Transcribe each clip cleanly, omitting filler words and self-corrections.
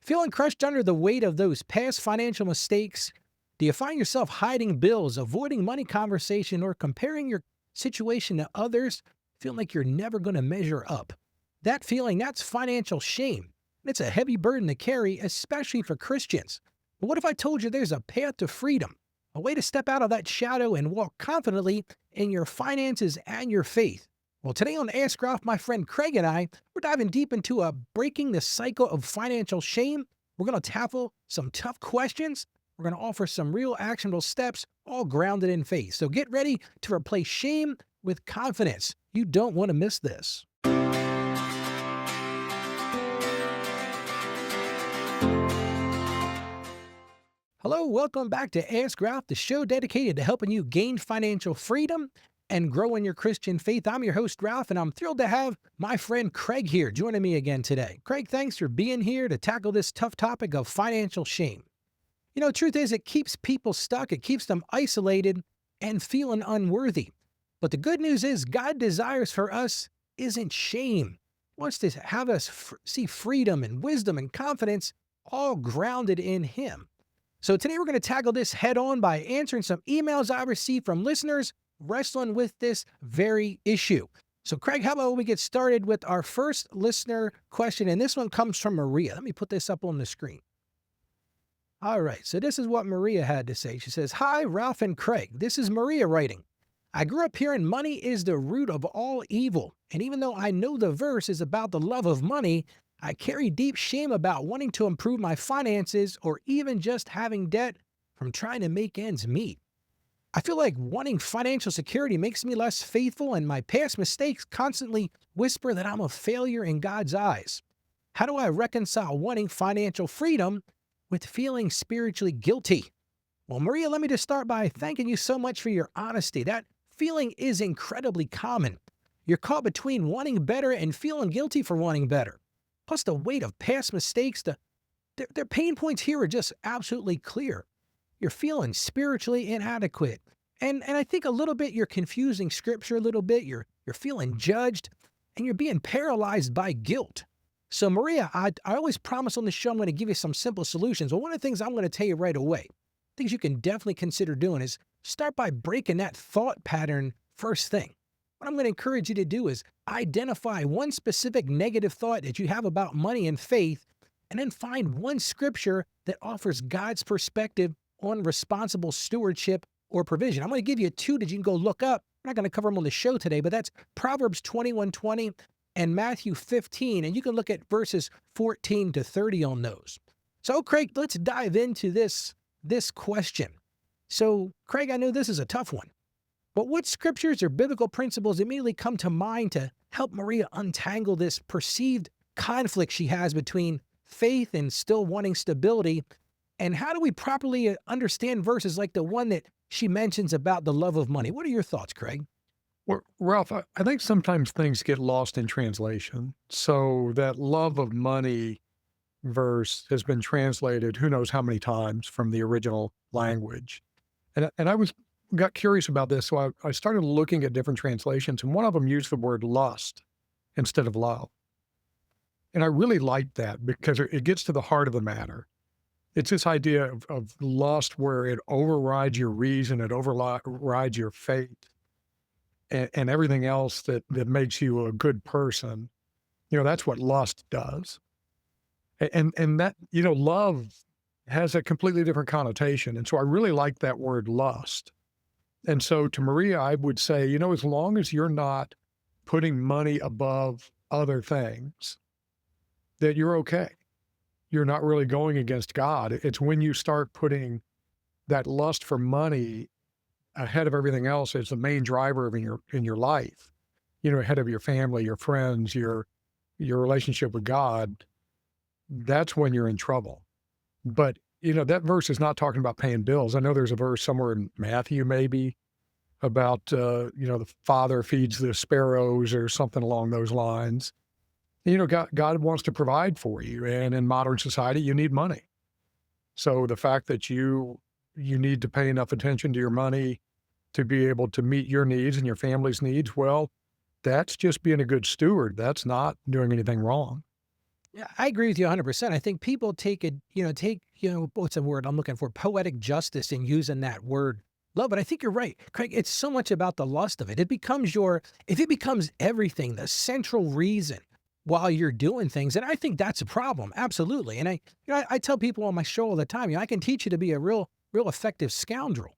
Feeling crushed under the weight of those past financial mistakes? Do you find yourself hiding bills, avoiding money conversation, or comparing your situation to others, feeling like you're never going to measure up? That feeling, that's financial shame. It's a heavy burden to carry, especially for Christians. But what if I told you there's a path to freedom, a way to step out of that shadow and walk confidently in your finances and your faith? Well, today on Ask Ralph, my friend Craig and I, we're diving deep into breaking the cycle of financial shame. We're going to tackle some tough questions. We're going to offer some real actionable steps, all grounded in faith. So get ready to replace shame with confidence. You don't want to miss this. Hello, welcome back to Ask Ralph, the show dedicated to helping you gain financial freedom and grow in your Christian faith. I'm your host, Ralph, and I'm thrilled to have my friend Craig here joining me again today. Craig, thanks for being here to tackle this tough topic of financial shame. You know, truth is, it keeps people stuck, it keeps them isolated and feeling unworthy. But the good news is, God desires for us isn't shame. He wants to have us see freedom and wisdom and confidence all grounded in Him. So today we're going to tackle this head on by answering some emails I received from listeners wrestling with this very issue. So Craig, how about we get started with our first listener question? And this one comes from Maria. Let me put this up on the screen. All right, so this is what Maria had to say. She says, "Hi, Ralph and Craig. This is Maria writing. I grew up hearing money is the root of all evil. And even though I know the verse is about the love of money, I carry deep shame about wanting to improve my finances or even just having debt from trying to make ends meet. I feel like wanting financial security makes me less faithful, and my past mistakes constantly whisper that I'm a failure in God's eyes. How do I reconcile wanting financial freedom with feeling spiritually guilty?" Well, Maria, let me just start by thanking you so much for your honesty. That feeling is incredibly common. You're caught between wanting better and feeling guilty for wanting better. Plus, the weight of past mistakes, their pain points here are just absolutely clear. You're feeling spiritually inadequate. And I think a little bit you're confusing scripture a little bit. You're feeling judged, and you're being paralyzed by guilt. So Maria, I always promise on the show I'm going to give you some simple solutions. Well, one of the things I'm going to tell you right away, things you can definitely consider doing, is start by breaking that thought pattern first thing. What I'm going to encourage you to do is identify one specific negative thought that you have about money and faith, and then find one scripture that offers God's perspective on responsible stewardship or provision. I'm going to give you two that you can go look up. I'm not going to cover them on the show today, but that's Proverbs 21:20 and Matthew 15, and you can look at verses 14 to 30 on those. So, Craig, let's dive into this question. So, Craig, I know this is a tough one, but what scriptures or biblical principles immediately come to mind to help Maria untangle this perceived conflict she has between faith and still wanting stability? And how do we properly understand verses like the one that she mentions about the love of money? What are your thoughts, Craig? Well, Ralph, I think sometimes things get lost in translation. So that love of money verse has been translated who knows how many times from the original language. And I got curious about this, so I started looking at different translations, and one of them used the word lust instead of love. And I really liked that because it gets to the heart of the matter. It's this idea of lust where it overrides your reason, it overrides your faith, and everything else that makes you a good person. You know, that's what lust does. And that, love has a completely different connotation. And so I really like that word lust. And so to Maria, I would say, as long as you're not putting money above other things, that you're okay. You're not really going against God. It's when you start putting that lust for money ahead of everything else as the main driver in your life, ahead of your family, your friends, your relationship with God, that's when you're in trouble. But, that verse is not talking about paying bills. I know there's a verse somewhere in Matthew maybe about, the father feeds the sparrows or something along those lines. God wants to provide for you. And in modern society, you need money. So the fact that you need to pay enough attention to your money to be able to meet your needs and your family's needs, well, that's just being a good steward. That's not doing anything wrong. Yeah, I agree with you 100%. I think people what's the word I'm looking for? Poetic justice in using that word love. But I think you're right, Craig. It's so much about the lust of it. If it becomes everything, the central reason while you're doing things, and I think that's a problem. Absolutely. And I tell people on my show all the time, I can teach you to be a real effective scoundrel.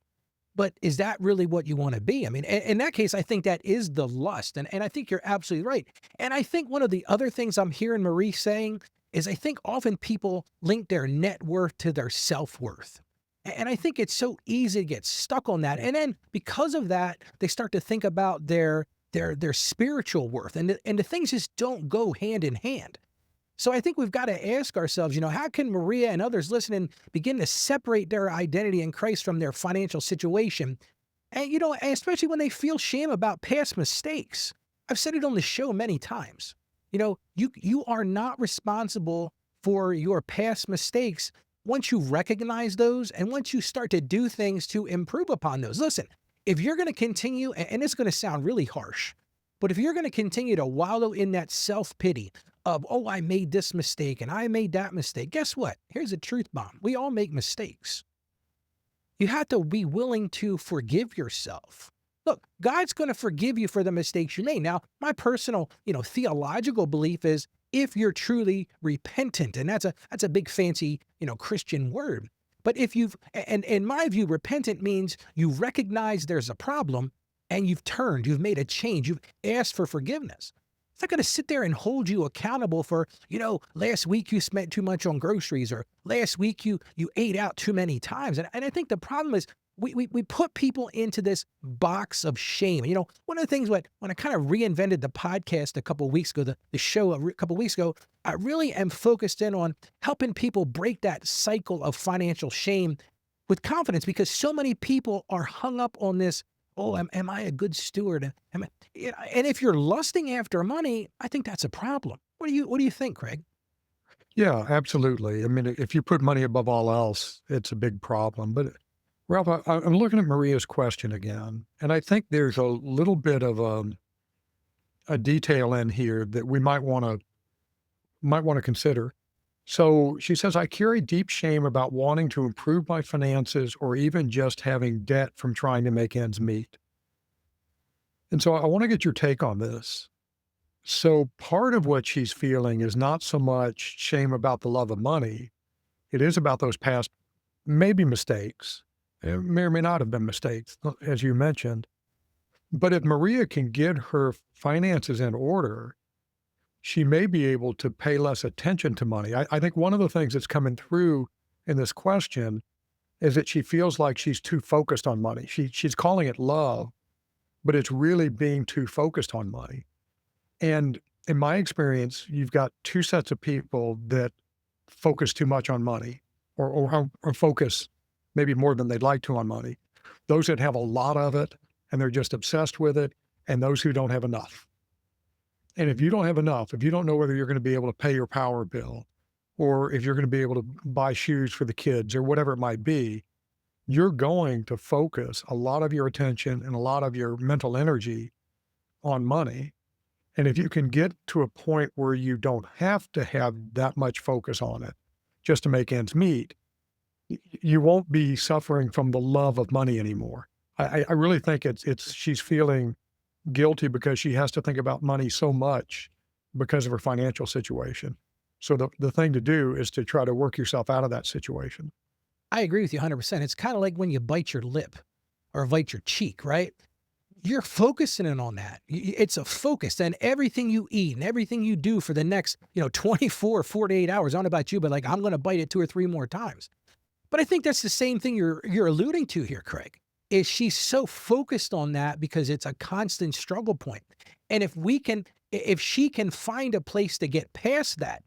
But is that really what you want to be? I mean, in that case, I think that is the lust. And I think you're absolutely right. And I think one of the other things I'm hearing Marie saying is I think often people link their net worth to their self worth. And I think it's so easy to get stuck on that. And then because of that, they start to think about their spiritual worth. And the things just don't go hand in hand. So I think we've got to ask ourselves, how can Maria and others listening begin to separate their identity in Christ from their financial situation? And, especially when they feel shame about past mistakes. I've said it on the show many times. You are not responsible for your past mistakes once you recognize those and once you start to do things to improve upon those. Listen, if you're going to continue, and it's going to sound really harsh, but if you're going to continue to wallow in that self pity of, oh, I made this mistake and I made that mistake, guess what? Here's a truth bomb. We all make mistakes. You have to be willing to forgive yourself. Look, God's going to forgive you for the mistakes you made. Now, my personal, theological belief is if you're truly repentant, and that's a big fancy, Christian word. But if and in my view, repentant means you recognize there's a problem and you've made a change, you've asked for forgiveness. It's not going to sit there and hold you accountable for, last week you spent too much on groceries or last week you ate out too many times. And I think the problem is we put people into this box of shame. One of the things when I kind of reinvented the podcast a couple of weeks ago, the show a couple of weeks ago, I really am focused in on helping people break that cycle of financial shame with confidence because so many people are hung up on this. Oh, am I a good steward? And if you're lusting after money, I think that's a problem. What do you think, Craig? Yeah, absolutely. I mean, if you put money above all else, it's a big problem. But Ralph, I'm looking at Maria's question again, and I think there's a little bit of a detail in here that we might want to consider. So she says, I carry deep shame about wanting to improve my finances or even just having debt from trying to make ends meet. And so I want to get your take on this. So part of what she's feeling is not so much shame about the love of money. It is about those past, maybe mistakes. It may or may not have been mistakes, as you mentioned. But if Maria can get her finances in order, she may be able to pay less attention to money. I think one of the things that's coming through in this question is that she feels like she's too focused on money. She's calling it love, but it's really being too focused on money. And in my experience, you've got two sets of people that focus too much on money or focus maybe more than they'd like to on money. Those that have a lot of it and they're just obsessed with it, and those who don't have enough. And if you don't have enough, if you don't know whether you're going to be able to pay your power bill or if you're going to be able to buy shoes for the kids or whatever it might be, you're going to focus a lot of your attention and a lot of your mental energy on money. And if you can get to a point where you don't have to have that much focus on it just to make ends meet, you won't be suffering from the love of money anymore. I really think it's she's feeling guilty because she has to think about money so much because of her financial situation. So the thing to do is to try to work yourself out of that situation. I agree with you 100%. It's kind of like when you bite your lip or bite your cheek, right? You're focusing in on that. It's a focus. And everything you eat and everything you do for the next, 24, 48 hours, I don't know about you, but like I'm going to bite it 2 or 3 more times. But I think that's the same thing you're alluding to here, Craig, is she's so focused on that because it's a constant struggle point. And if she can find a place to get past that,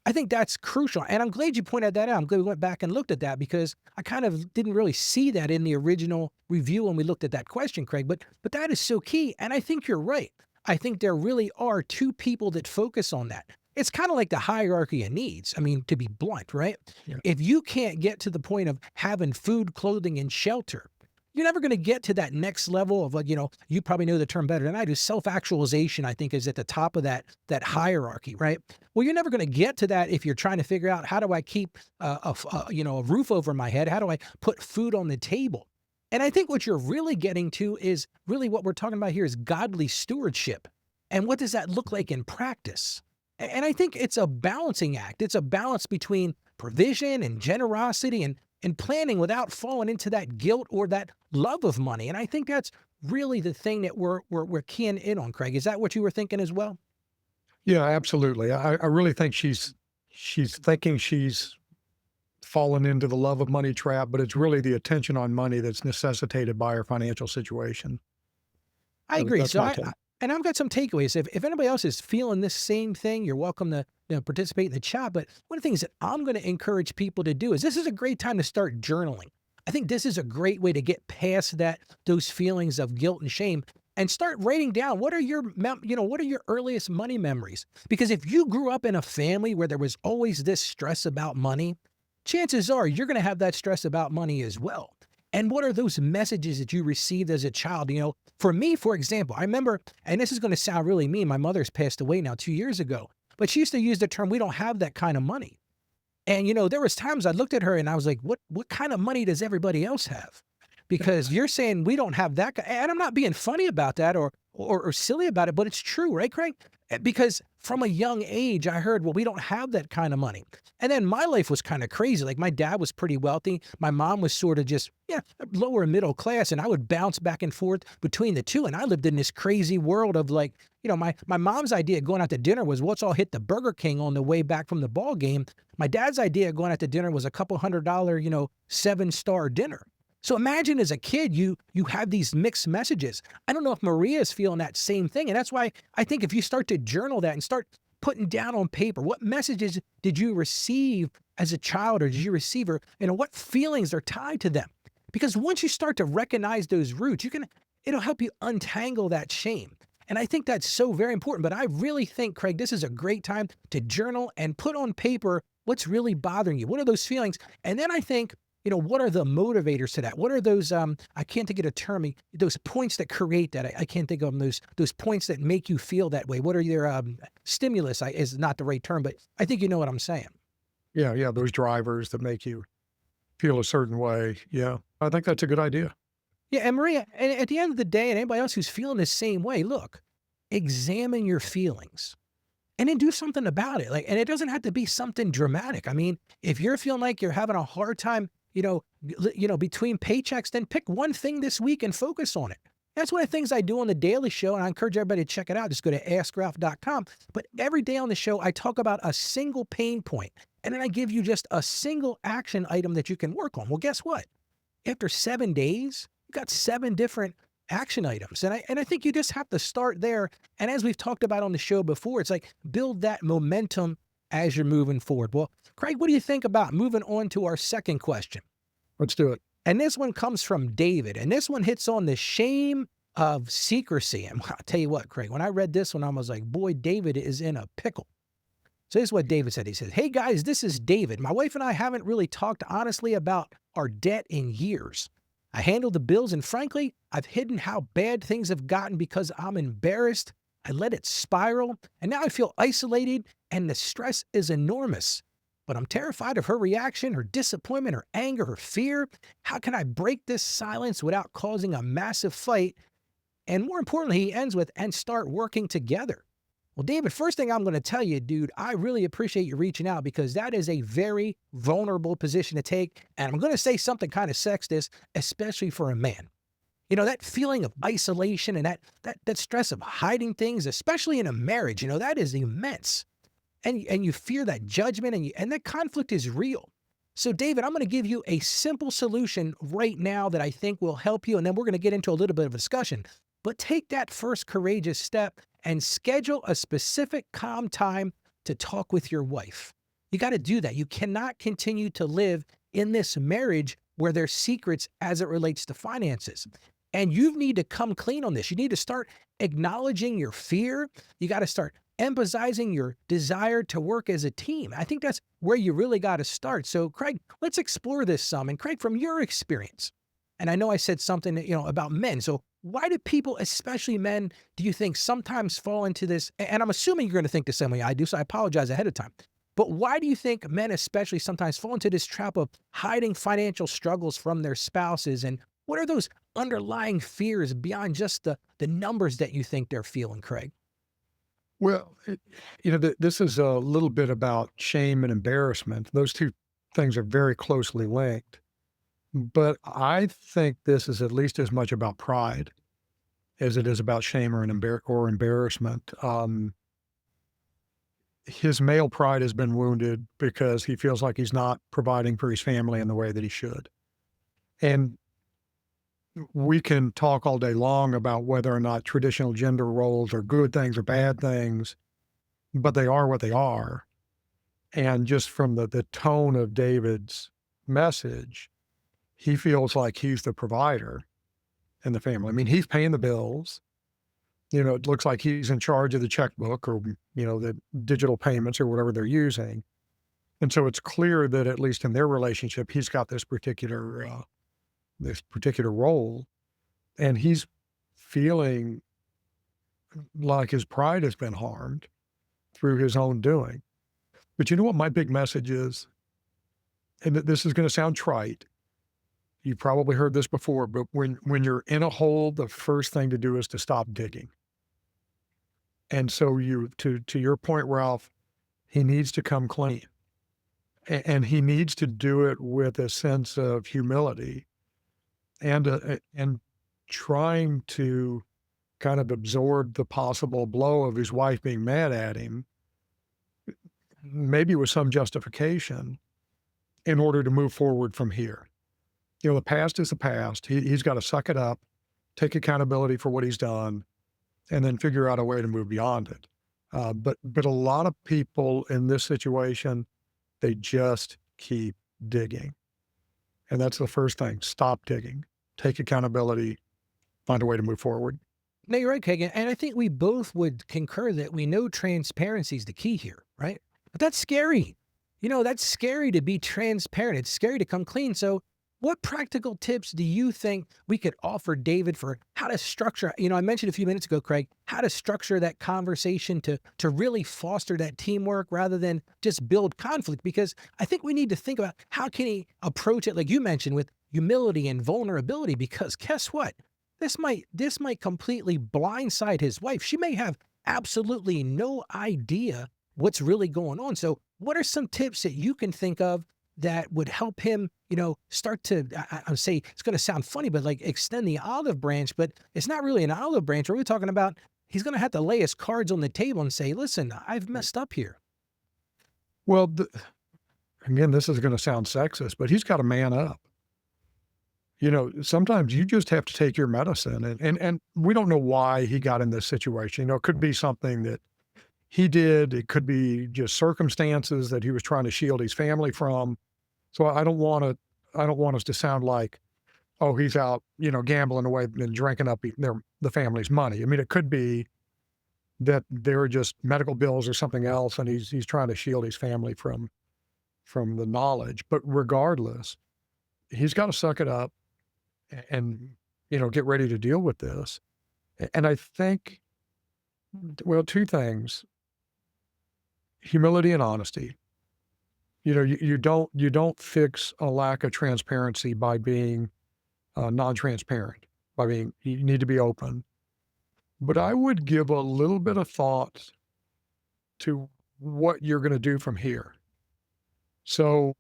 I think that's crucial. And I'm glad you pointed that out. I'm glad we went back and looked at that because I kind of didn't really see that in the original review when we looked at that question, Craig. But that is so key. And I think you're right. I think there really are two people that focus on that. It's kind of like the hierarchy of needs. I mean, to be blunt, right? Yeah. If you can't get to the point of having food, clothing, and shelter, you're never going to get to that next level of like, you probably know the term better than I do. Self-actualization, I think, is at the top of that hierarchy, right? Well, you're never going to get to that if you're trying to figure out how do I keep a roof over my head? How do I put food on the table? And I think what you're really getting to is really what we're talking about here is godly stewardship. And what does that look like in practice? And I think it's a balancing act. It's a balance between provision and generosity and planning without falling into that guilt or that love of money. And I think that's really the thing that we're keying in on, Craig. Is that what you were thinking as well? Yeah, absolutely. I really think she's thinking she's fallen into the love of money trap, but it's really the attention on money that's necessitated by her financial situation. I agree. That's So my I take. and I've got some takeaways. If anybody else is feeling this same thing, you're welcome to participate in the chat. But one of the things that I'm going to encourage people to do is this is a great time to start journaling. I think this is a great way to get past those feelings of guilt and shame and start writing down what are what are your earliest money memories? Because if you grew up in a family where there was always this stress about money, chances are you're going to have that stress about money as well. And what are those messages that you received as a child? For me, for example, I remember, and this is going to sound really mean, my mother's passed away now 2 years ago, but she used to use the term, we don't have that kind of money. And there was times I looked at her and I was like, what kind of money does everybody else have? Because you're saying we don't have that, and I'm not being funny about that or silly about it, but it's true, right, Craig? Because from a young age, I heard, well, we don't have that kind of money. And then my life was kind of crazy. Like my dad was pretty wealthy. My mom was sort of just, yeah, lower middle class. And I would bounce back and forth between the two. And I lived in this crazy world of like, my mom's idea of going out to dinner was let's all hit the Burger King on the way back from the ball game. My dad's idea of going out to dinner was a couple $100, 7-star dinner. So imagine as a kid, you have these mixed messages. I don't know if Maria is feeling that same thing. And that's why I think if you start to journal that and start putting down on paper, what messages did you receive as a child or did you receive or, what feelings are tied to them? Because once you start to recognize those roots, it'll help you untangle that shame. And I think that's so very important. But I really think, Craig, this is a great time to journal and put on paper what's really bothering you. What are those feelings? And then I think, what are the motivators to that? What are those, I can't think of a term, those points that create that? I can't think of them, those points that make you feel that way. What are your stimulus is not the right term, but I think you know what I'm saying. Yeah, yeah, those drivers that make you feel a certain way. Yeah, I think that's a good idea. Yeah, and Maria, and at the end of the day, and anybody else who's feeling the same way, look, examine your feelings and then do something about it. And it doesn't have to be something dramatic. I mean, if you're feeling like you're having a hard time, between paychecks, then pick one thing this week and focus on it. That's one of the things I do on the daily show, and I encourage everybody to check it out. Just go to askralph.com. But every day on the show, I talk about a single pain point, and then I give you just a single action item that you can work on. Well, guess what? After 7 days, you got 7 different action items. And I think you just have to start there. And as we've talked about on the show before, it's like build that momentum as you're moving forward. Well, Craig, what do you think about moving on to our second question? Let's do it. And this one comes from David. And this one hits on the shame of secrecy. And I'll tell you what, Craig, when I read this one, I was like, boy, David is in a pickle. So this is what David said. He says, hey guys, this is David. My wife and I haven't really talked honestly about our debt in years. I handled the bills and frankly, I've hidden how bad things have gotten because I'm embarrassed. I let it spiral and now I feel isolated and the stress is enormous. But I'm terrified of her reaction, her disappointment, her anger, her fear. How can I break this silence without causing a massive fight? And more importantly, he ends with, and start working together. Well, David, first thing I'm going to tell you, dude, I really appreciate you reaching out because that is a very vulnerable position to take. And I'm going to say something kind of sexist, especially for a man. That feeling of isolation and that stress of hiding things, especially in a marriage, that is immense. And you fear that judgment and that conflict is real. So David, I'm going to give you a simple solution right now that I think will help you. And then we're going to get into a little bit of a discussion. But take that first courageous step and schedule a specific calm time to talk with your wife. You got to do that. You cannot continue to live in this marriage where there's secrets as it relates to finances. And you need to come clean on this. You need to start acknowledging your fear. You got to start emphasizing your desire to work as a team. I think that's where you really got to start. So Craig, let's explore this some. And Craig, from your experience, And I know I said something that, about men. So why do people, especially men, do you think sometimes fall into this? And I'm assuming you're going to think the same way I do. So I apologize ahead of time. But why do you think men, especially, sometimes fall into this trap of hiding financial struggles from their spouses? And what are those underlying fears beyond just the numbers that you think they're feeling, Craig? Well, this is a little bit about shame and embarrassment. Those two things are very closely linked. But I think this is at least as much about pride as it is about shame or embarrassment. His male pride has been wounded because he feels like he's not providing for his family in the way that he should. And we can talk all day long about whether or not traditional gender roles are good things or bad things, but they are what they are. And just from the tone of David's message, he feels like he's the provider in the family. I mean, he's paying the bills. It looks like he's in charge of the checkbook or, the digital payments or whatever they're using. And so it's clear that at least in their relationship, he's got this particular role, and he's feeling like his pride has been harmed through his own doing. But you know what my big message is? And this is going to sound trite. You've probably heard this before, but when you're in a hole, the first thing to do is to stop digging. And so to your point, Ralph, he needs to come clean. And he needs to do it with a sense of humility and trying to kind of absorb the possible blow of his wife being mad at him, maybe with some justification, in order to move forward from here. The past is the past. He's got to suck it up, take accountability for what he's done, and then figure out a way to move beyond it. But a lot of people in this situation, they just keep digging. And that's the first thing. Stop digging. Take accountability, find a way to move forward. No, you're right, Kagan. And I think we both would concur that we know transparency is the key here, right? But that's scary. That's scary to be transparent. It's scary to come clean. So, what practical tips do you think we could offer David for how to structure? I mentioned a few minutes ago, Craig, how to structure that conversation to really foster that teamwork rather than just build conflict. Because I think we need to think about how can he approach it, like you mentioned, with humility and vulnerability. Because guess what? This might completely blindside his wife. She may have absolutely no idea what's really going on. So, what are some tips that you can think of that would help him, start to, I say it's going to sound funny, but like extend the olive branch, but it's not really an olive branch. We're really talking about he's going to have to lay his cards on the table and say, listen, I've messed up here. Well, again, this is going to sound sexist, but he's got to man up. Sometimes you just have to take your medicine, and we don't know why he got in this situation. It could be something that he did. It could be just circumstances that he was trying to shield his family from. So I don't want us to sound like, oh, he's out, gambling away and drinking up the family's money. I mean, it could be that there are just medical bills or something else, and he's trying to shield his family from the knowledge. But regardless, he's got to suck it up and get ready to deal with this. And I think, well, two things: humility and honesty. You don't fix a lack of transparency by being non-transparent. You need to be open. But I would give a little bit of thought to what you're going to do from here. So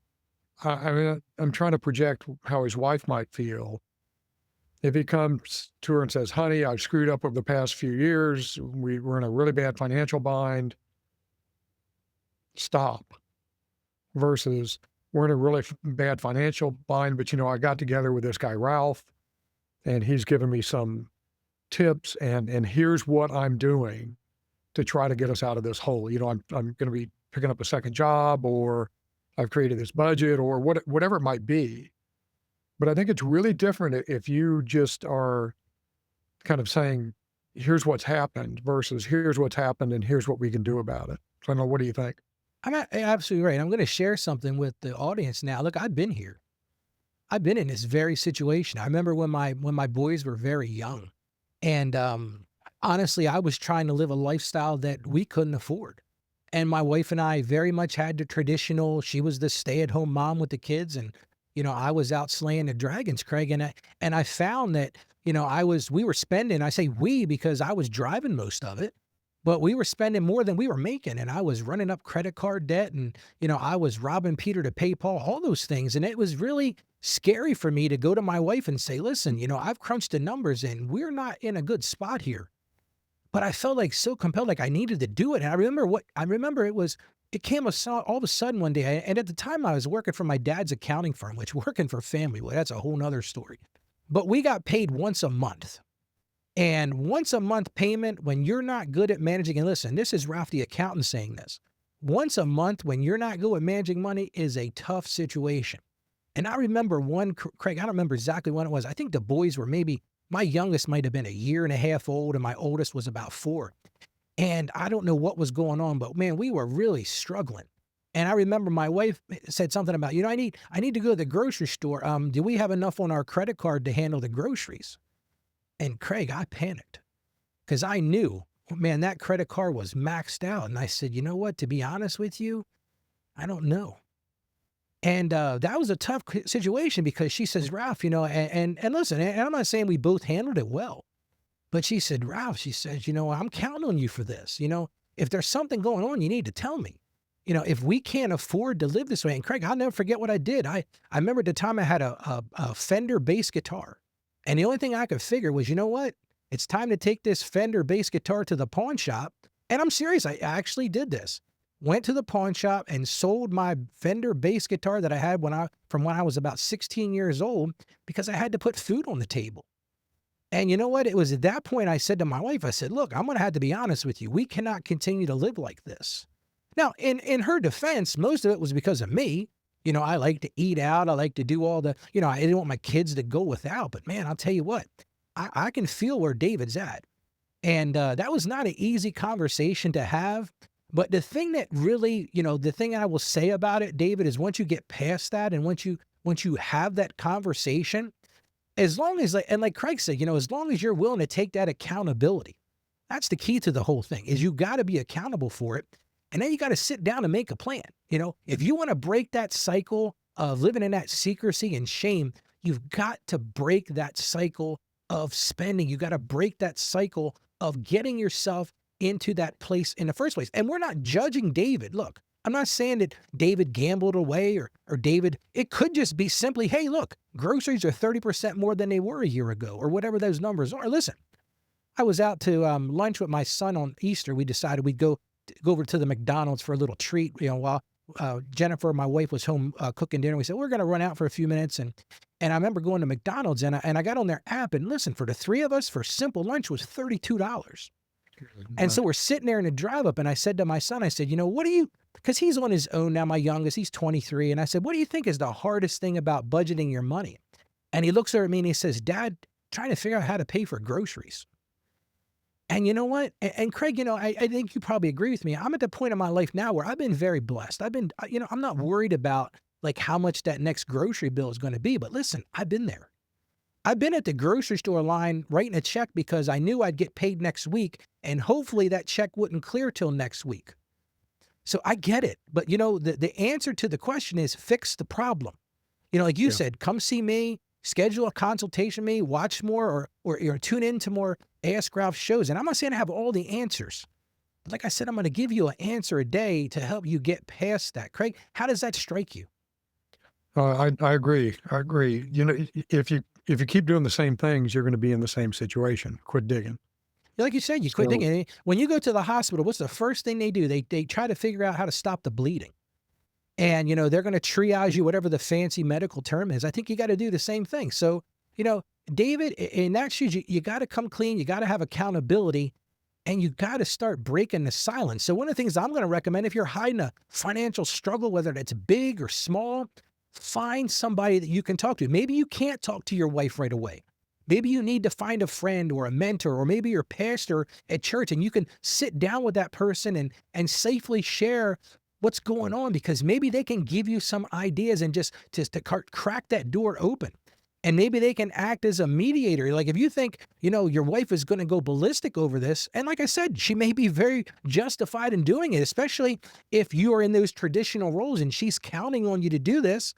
I mean, I'm trying to project how his wife might feel if he comes to her and says, "Honey, I've screwed up over the past few years. We're in a really bad financial bind. Stop." Versus, "We're in a really bad financial bind, but I got together with this guy Ralph, and he's given me some tips, and here's what I'm doing to try to get us out of this hole. I'm going to be picking up a second job, or I've created this budget, or whatever it might be." But I think it's really different if you just are kind of saying, "Here's what's happened," versus, "Here's what's happened, and here's what we can do about it." So I don't know, what do you think? Absolutely right. I'm going to share something with the audience now. Look, I've been here. I've been in this very situation. I remember when my boys were very young, and honestly, I was trying to live a lifestyle that we couldn't afford. And my wife and I very much had the traditional. She was the stay-at-home mom with the kids, and I was out slaying the dragons, Craig. And I found that we were spending. I say we because I was driving most of it, but we were spending more than we were making, and I was running up credit card debt, and I was robbing Peter to pay Paul, all those things, and it was really scary for me to go to my wife and say, "Listen, I've crunched the numbers, and we're not in a good spot here." But I felt like so compelled, like I needed to do it. And I remember it came all of a sudden one day. And at the time I was working for my dad's accounting firm, which working for family, well, that's a whole nother story. But we got paid once a month. And once a month payment, when you're not good at managing, and listen, this is Ralph the accountant saying this. Once a month, when you're not good at managing money, is a tough situation. And I remember one, Craig, I don't remember exactly when it was. I think the boys were maybe, my youngest might have been a year and a half old, and my oldest was about 4. And I don't know what was going on, but man, we were really struggling. And I remember my wife said something about, I need to go to the grocery store. Do we have enough on our credit card to handle the groceries? And Craig, I panicked because I knew, man, that credit card was maxed out. And I said, you know what? To be honest with you, I don't know. And that was a tough situation because she says, Ralph, and listen, and I'm not saying we both handled it well, but she said, Ralph, she says, I'm counting on you for this. If there's something going on, you need to tell me. If we can't afford to live this way, and Craig, I'll never forget what I did. I remember at the time I had a Fender bass guitar. And the only thing I could figure was, you know what? It's time to take this Fender bass guitar to the pawn shop. And I'm serious. I actually did this. Went to the pawn shop and sold my Fender bass guitar that I had from when I was about 16 years old because I had to put food on the table. And you know what? It was at that point I said to my wife, I said, look, I'm going to have to be honest with you. We cannot continue to live like this. Now, in her defense, most of it was because of me. I like to eat out. I like to do all I didn't want my kids to go without. But man, I'll tell you what, I can feel where David's at. And that was not an easy conversation to have. But the thing that really, the thing I will say about it, David, is once you get past that and once you have that conversation, as long as like Craig said, as long as you're willing to take that accountability, that's the key to the whole thing is you got to be accountable for it. And then you got to sit down and make a plan. If you want to break that cycle of living in that secrecy and shame, you've got to break that cycle of spending. You got to break that cycle of getting yourself into that place in the first place. And we're not judging David. Look, I'm not saying that David gambled away or David, it could just be simply, hey, look, groceries are 30% more than they were a year ago or whatever those numbers are. Listen, I was out to lunch with my son on Easter. We decided we'd go over to the McDonald's for a little treat, while Jennifer, my wife, was home cooking dinner. We said, we're going to run out for a few minutes. And I remember going to McDonald's and I got on their app and listen, for the three of us for simple lunch was $32. And so we're sitting there in the drive up and I said to my son, I said, what do you, because he's on his own now, my youngest, he's 23. And I said, what do you think is the hardest thing about budgeting your money? And he looks at me and he says, Dad, trying to figure out how to pay for groceries. And you know what? And Craig, I think you probably agree with me. I'm at the point in my life now where I've been very blessed. I'm not worried about like how much that next grocery bill is going to be. But listen, I've been there. I've been at the grocery store line writing a check because I knew I'd get paid next week. And hopefully that check wouldn't clear till next week. So I get it. But the answer to the question is fix the problem. Like you said, come see me. Schedule a consultation with me, watch more or tune in to more Ask Ralph shows. And I'm not saying I have all the answers. But like I said, I'm going to give you an answer a day to help you get past that. Craig, how does that strike you? I agree. I agree. If you keep doing the same things, you're going to be in the same situation. Quit digging. Like you said, you quit So digging. When you go to the hospital, what's the first thing they do? They try to figure out how to stop the bleeding. And, they're going to triage you, whatever the fancy medical term is. I think you got to do the same thing. So, David, in that shoes, you got to come clean. You got to have accountability and you got to start breaking the silence. So one of the things I'm going to recommend, if you're hiding a financial struggle, whether it's big or small, find somebody that you can talk to. Maybe you can't talk to your wife right away. Maybe you need to find a friend or a mentor, or maybe your pastor at church, and you can sit down with that person and safely share what's going on, because maybe they can give you some ideas and just to crack that door open. And maybe they can act as a mediator. Like if you think, your wife is going to go ballistic over this, and like I said, she may be very justified in doing it, especially if you are in those traditional roles and she's counting on you to do this.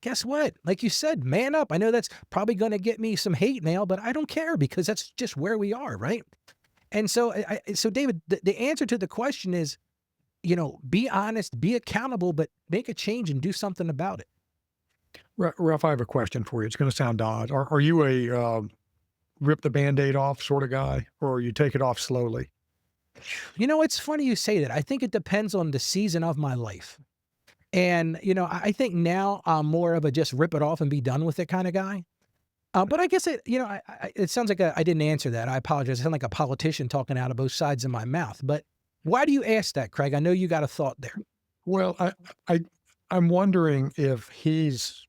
Guess what? Like you said, man up. I know that's probably going to get me some hate mail, but I don't care because that's just where we are, right? And so, so David, the answer to the question is, be honest, be accountable, but make a change and do something about it. Ralph, I have a question for you. It's going to sound odd. Are you a rip the band-aid off sort of guy, or you take it off slowly? It's funny you say that. I think it depends on the season of my life. And, I think now I'm more of a just rip it off and be done with it kind of guy. But I guess it sounds like I didn't answer that. I apologize. I sound like a politician talking out of both sides of my mouth. But why do you ask that, Craig? I know you got a thought there. Well, I I'm wondering if he's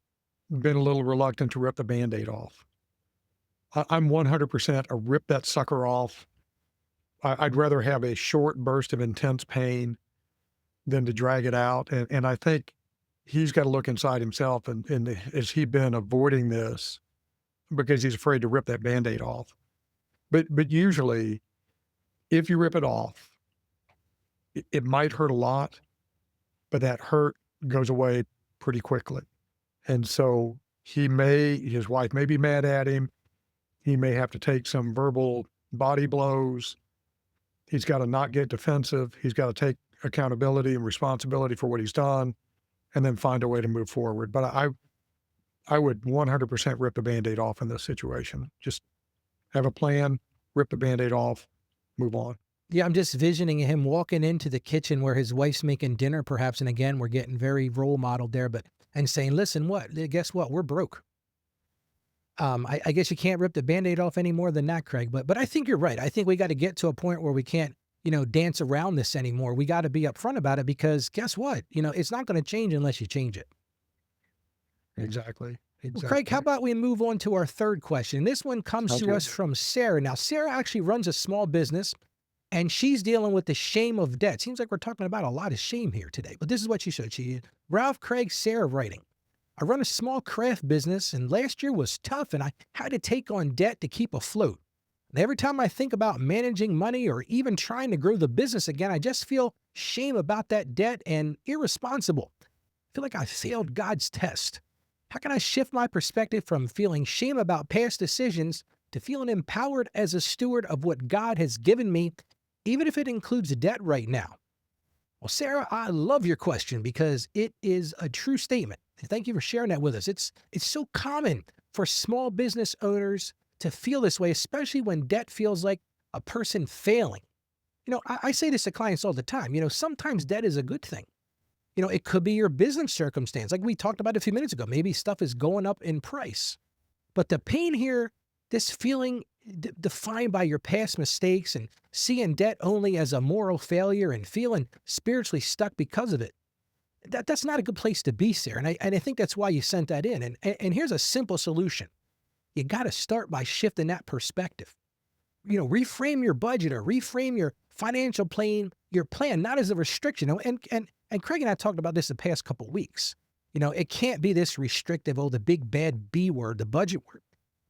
been a little reluctant to rip the Band-Aid off. I'm 100% a rip that sucker off. I'd rather have a short burst of intense pain than to drag it out. And I think he's got to look inside himself and has he been avoiding this because he's afraid to rip that Band-Aid off? But usually, if you rip it off, it might hurt a lot, but that hurt goes away pretty quickly. And so his wife may be mad at him. He may have to take some verbal body blows. He's got to not get defensive. He's got to take accountability and responsibility for what he's done and then find a way to move forward. But I would 100% rip the Band-Aid off in this situation. Just have a plan, rip the Band-Aid off, move on. Yeah, I'm just visioning him walking into the kitchen where his wife's making dinner, perhaps. And again, we're getting very role modeled there, but and saying, listen, guess what? We're broke. I guess you can't rip the Band-Aid off any more than that, Craig. But I think you're right. I think we got to get to a point where we can't, dance around this anymore. We got to be upfront about it because guess what? It's not going to change unless you change it. Exactly. Well, Craig, how about we move on to our third question? This one comes Sounds to good. us from Sarah. Now, Sarah actually runs a small business and she's dealing with the shame of debt. Seems like we're talking about a lot of shame here today, but this is what she said. Ralph, Craig, Sarah writing. I run a small craft business and last year was tough and I had to take on debt to keep afloat. And every time I think about managing money or even trying to grow the business again, I just feel shame about that debt and irresponsible. I feel like I failed God's test. How can I shift my perspective from feeling shame about past decisions to feeling empowered as a steward of what God has given me, even if it includes debt right now? Well, Sarah, I love your question because it is a true statement. Thank you for sharing that with us. It's so common for small business owners to feel this way, especially when debt feels like a person failing. I say this to clients all the time. Sometimes debt is a good thing. It could be your business circumstance, like we talked about a few minutes ago. Maybe stuff is going up in price. But the pain here, this feeling defined by your past mistakes and seeing debt only as a moral failure and feeling spiritually stuck because of it, that's not a good place to be, Sarah. And I think that's why you sent that in. And here's a simple solution. You got to start by shifting that perspective. Reframe your budget or reframe your financial plan, not as a restriction. And Craig and I talked about this the past couple of weeks. It can't be this restrictive, the big bad B word, the budget word.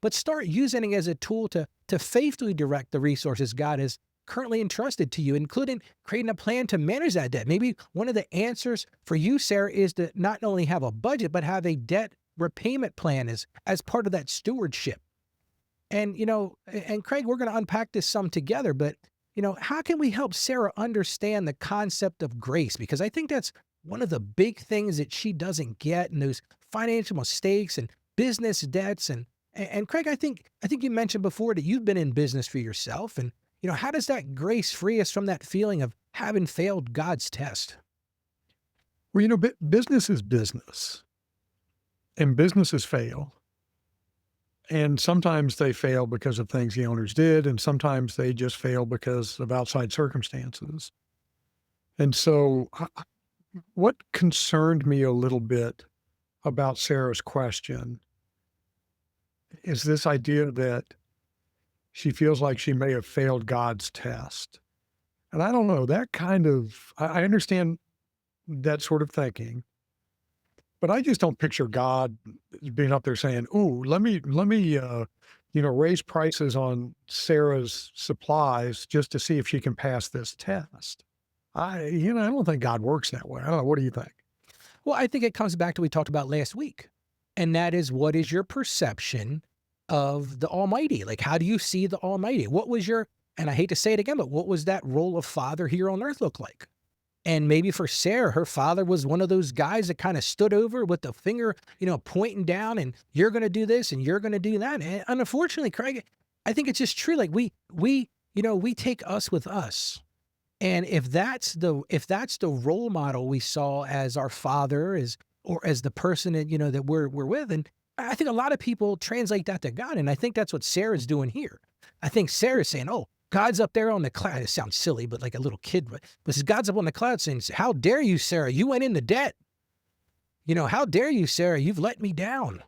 But start using it as a tool to faithfully direct the resources God has currently entrusted to you, including creating a plan to manage that debt. Maybe one of the answers for you, Sarah, is to not only have a budget, but have a debt repayment plan as part of that stewardship. And, and Craig, we're going to unpack this some together, but, how can we help Sarah understand the concept of grace? Because I think that's one of the big things that she doesn't get in those financial mistakes and business debts. And Craig, I think you mentioned before that you've been in business for yourself. And, how does that grace free us from that feeling of having failed God's test? Well, business is business and businesses fail. And sometimes they fail because of things the owners did, and sometimes they just fail because of outside circumstances. And so, what concerned me a little bit about Sarah's question is this idea that she feels like she may have failed God's test. And I don't know, that kind of, I understand that sort of thinking. But I just don't picture God being up there saying, "Ooh, let me raise prices on Sarah's supplies just to see if she can pass this test." I don't think God works that way. I don't know. What do you think? Well, I think it comes back to what we talked about last week. And that is, what is your perception of the Almighty? Like, how do you see the Almighty? What was your, and I hate to say it again, but what was that role of father here on earth look like? And maybe for Sarah, her father was one of those guys that kind of stood over with the finger, pointing down, and you're going to do this and you're going to do that. And unfortunately, Craig, I think it's just true. Like we take us with us. And if that's the role model we saw as our father is, or as the person that, that we're with, and I think a lot of people translate that to God. And I think that's what Sarah's doing here. I think Sarah's saying, "Oh, God's up there on the cloud." It sounds silly, but like a little kid, but says God's up on the cloud saying, "How dare you, Sarah? You went into debt. How dare you, Sarah? You've let me down."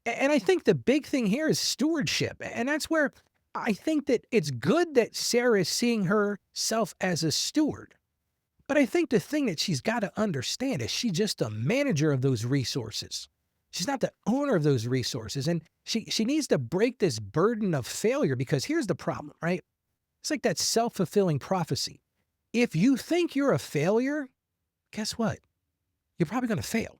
And I think the big thing here is stewardship. And that's where I think that it's good that Sarah is seeing herself as a steward. But I think the thing that she's got to understand is she's just a manager of those resources. She's not the owner of those resources. And she needs to break this burden of failure, because here's the problem, right? It's like that self-fulfilling prophecy. If you think you're a failure, guess what? You're probably going to fail,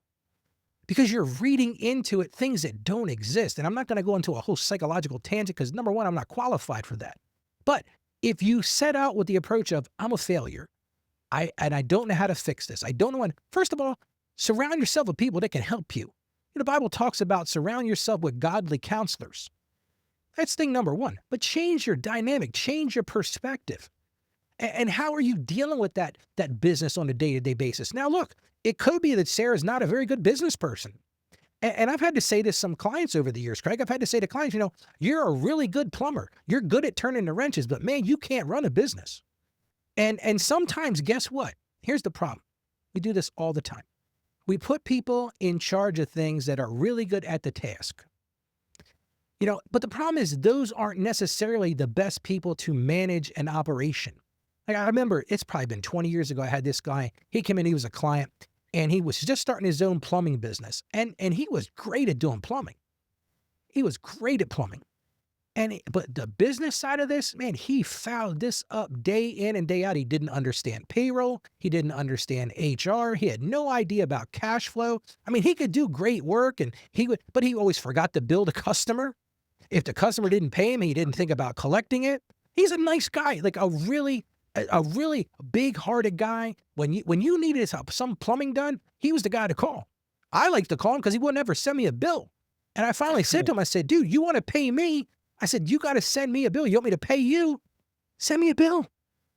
because you're reading into it things that don't exist. And I'm not going to go into a whole psychological tangent, because number one, I'm not qualified for that. But if you set out with the approach of, "I'm a failure, I don't know how to fix this. I don't know when." First of all, surround yourself with people that can help you. The Bible talks about surround yourself with godly counselors. That's thing number one. But change your dynamic, change your perspective. And how are you dealing with that business on a day-to-day basis? Now, look, it could be that Sarah's not a very good business person. And I've had to say to some clients over the years, Craig, I've had to say to clients, "You're a really good plumber. You're good at turning the wrenches, but man, you can't run a business." And sometimes, guess what? Here's the problem. We do this all the time. We put people in charge of things that are really good at the task. But the problem is those aren't necessarily the best people to manage an operation. Like, I remember, it's probably been 20 years ago, I had this guy. He came in, he was a client, and he was just starting his own plumbing business. And he was great at doing plumbing. He was great at plumbing. But the business side of this, man, he fouled this up day in and day out. He didn't understand payroll. He didn't understand HR. He had no idea about cash flow. I mean, he could do great work, but he always forgot to bill the customer. If the customer didn't pay him, he didn't think about collecting it. He's a nice guy, like a really big-hearted guy. When you needed some plumbing done, he was the guy to call. I liked to call him because he wouldn't ever send me a bill. And I finally said to him, I said, "Dude, you want to pay me?" I said, "You got to send me a bill. You want me to pay you? Send me a bill."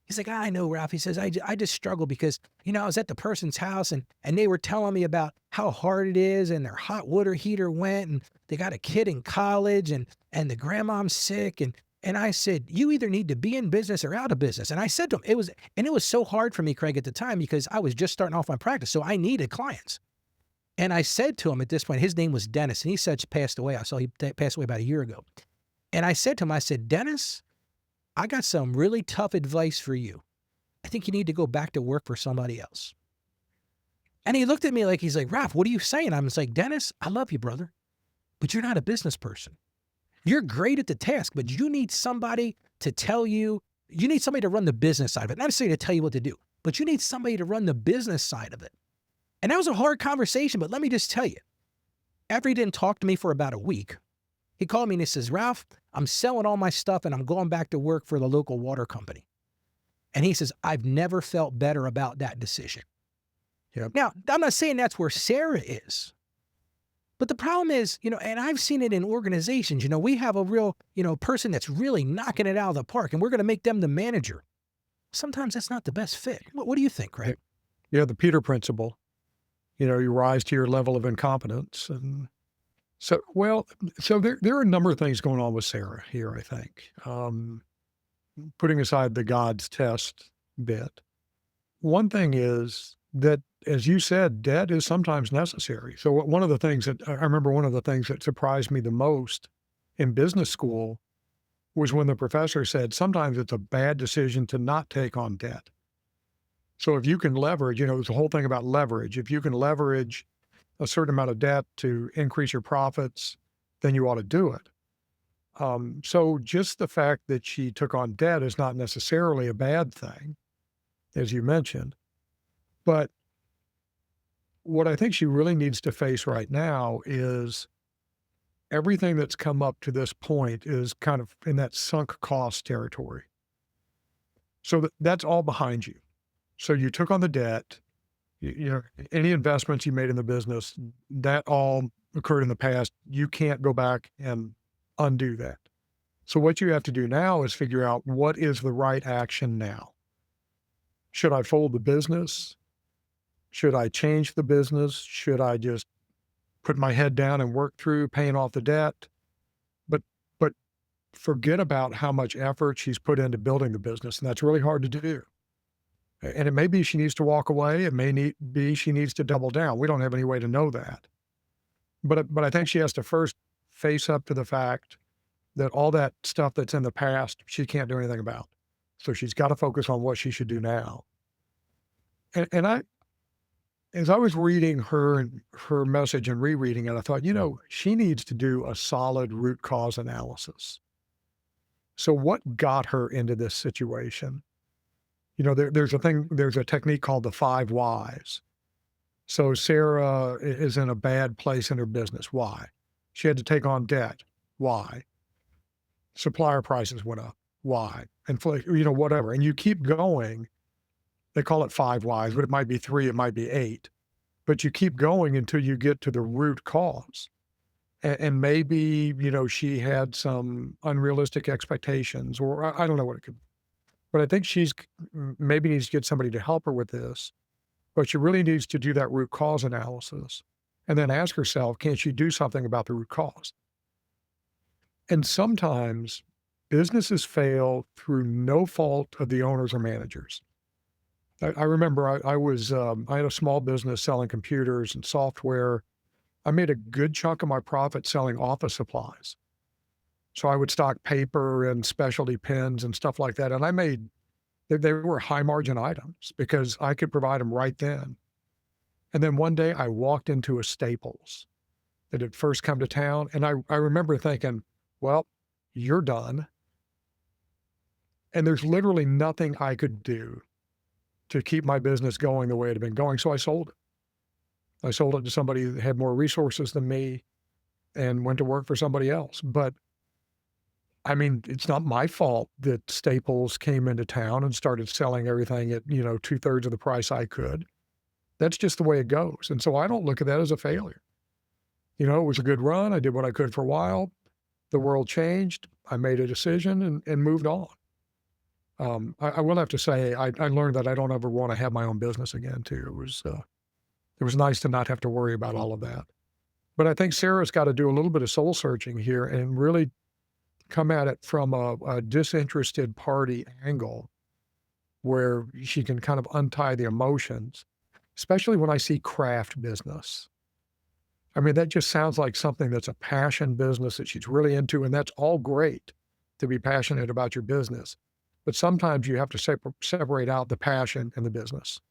He's like, "I know, Ralph." He says, I just struggle because, I was at the person's house and they were telling me about how hard it is, and their hot water heater went, and they got a kid in college, and the grandmom's sick. And I said, "You either need to be in business or out of business." And I said to him, it was so hard for me, Craig, at the time, because I was just starting off my practice. So I needed clients. And I said to him at this point, his name was Dennis, and he since passed away. I saw he passed away about a year ago. And I said to him, I said, "Dennis, I got some really tough advice for you. I think you need to go back to work for somebody else." And he looked at me like, he's like, "Ralph, what are you saying?" I'm just like, "Dennis, I love you, brother, but you're not a business person. You're great at the task, but you need somebody to tell you, you need somebody to run the business side of it. Not necessarily to tell you what to do, but you need somebody to run the business side of it." And that was a hard conversation, but let me just tell you, after he didn't talk to me for about a week, he called me and he says, "Ralph, I'm selling all my stuff and I'm going back to work for the local water company." And he says, "I've never felt better about that decision." Yep. Now, I'm not saying that's where Sarah is, but the problem is, and I've seen it in organizations, we have a real, person that's really knocking it out of the park, and we're going to make them the manager. Sometimes that's not the best fit. What do you think, Craig? Yeah, the Peter principle. You rise to your level of incompetence. And so there are a number of things going on with Sarah here, I think. Putting aside the God's test bit. One thing is that, as you said, debt is sometimes necessary. So one of the things that I remember, one of the things that surprised me the most in business school was when the professor said, sometimes it's a bad decision to not take on debt. So if you can leverage, there's a whole thing about leverage. If you can leverage a certain amount of debt to increase your profits, then you ought to do it. So just the fact that she took on debt is not necessarily a bad thing, as you mentioned. But what I think she really needs to face right now is everything that's come up to this point is kind of in that sunk cost territory. So that's all behind you. So you took on the debt, any investments you made in the business, that all occurred in the past. You can't go back and undo that. So what you have to do now is figure out what is the right action now. Should I fold the business? Should I change the business? Should I just put my head down and work through paying off the debt? But but forget about how much effort she's put into building the business, and that's really hard to do. And it may be she needs to walk away. It may be she needs to double down. We don't have any way to know that. But I think she has to first face up to the fact that all that stuff that's in the past, she can't do anything about. So she's got to focus on what she should do now. And as I was reading her message and rereading it, I thought, she needs to do a solid root cause analysis. So what got her into this situation? There's a technique called the 5 whys. So Sarah is in a bad place in her business. Why? She had to take on debt. Why? Supplier prices went up. Why? Inflation, whatever. And you keep going. They call it 5 whys, but it might be 3, it might be 8. But you keep going until you get to the root cause. And maybe, she had some unrealistic expectations, or I don't know what it could be. But I think she's maybe needs to get somebody to help her with this. But she really needs to do that root cause analysis and then ask herself, can she do something about the root cause? And sometimes businesses fail through no fault of the owners or managers. I remember I had a small business selling computers and software. I made a good chunk of my profit selling office supplies. So I would stock paper and specialty pens and stuff like that. And they were high margin items because I could provide them right then. And then one day I walked into a Staples that had first come to town. And I remember thinking, well, you're done. And there's literally nothing I could do to keep my business going the way it had been going. So I sold it. I sold it to somebody that had more resources than me and went to work for somebody else. But I mean, it's not my fault that Staples came into town and started selling everything at, 2/3 of the price I could. That's just the way it goes. And so I don't look at that as a failure. It was a good run. I did what I could for a while. The world changed. I made a decision and moved on. I will have to say, I learned that I don't ever want to have my own business again too. It was nice to not have to worry about all of that. But I think Sarah's got to do a little bit of soul searching here and really come at it from a disinterested party angle where she can kind of untie the emotions, especially when I see craft business. I mean, that just sounds like something that's a passion business that she's really into, and that's all great to be passionate about your business. But sometimes you have to separate out the passion and the business.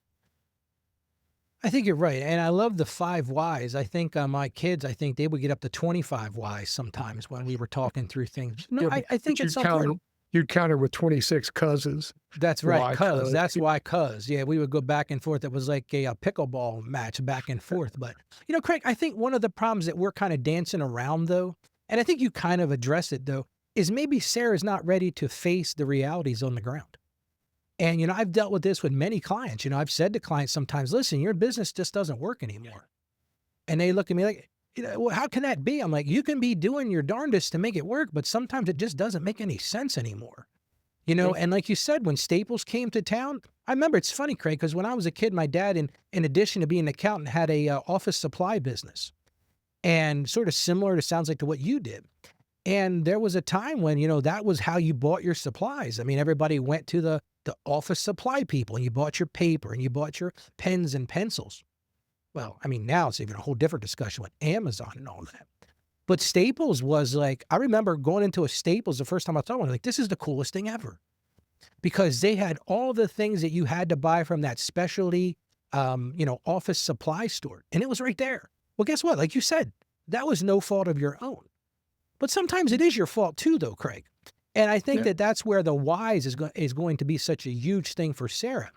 I think you're right, and I love the 5 whys. I think, my kids, I think they would get up to 25 whys sometimes when we were talking through things. No, Yeah, I think but it's important. you'd counter with 26 causes. That's right, Why? 'cause 'Cause that's why, 'cause. Yeah, we would go back and forth. It was like a pickleball match back and forth. But, Craig, I think one of the problems that we're kinda dancing around, though, and I think you kind of address it, though, is maybe Sarah's not ready to face the realities on the ground. And, I've dealt with this with many clients. I've said to clients sometimes, "Listen, your business just doesn't work anymore." And they look at me like, "Well, how can that be?" I'm like, "You can be doing your darndest to make it work, but sometimes it just doesn't make any sense anymore." Well, And like you said, when Staples came to town, I remember it's funny, Craig, because when I was a kid, my dad, in addition to being an accountant, had a office supply business, and sort of similar to sounds like to what you did. And there was a time when, that was how you bought your supplies. I mean, everybody went to the office supply people and you bought your paper and you bought your pens and pencils. Well, I mean, now it's even a whole different discussion with Amazon and all that. But Staples was like, I remember going into a Staples the first time I saw one, like, this is the coolest thing ever. because they had all the things that you had to buy from that specialty, office supply store, and it was right there. Well, guess what? Like you said, that was no fault of your own. But sometimes it is your fault too, though, Craig. And I think Yeah. that that's where the wise is going to be such a huge thing for Sarah.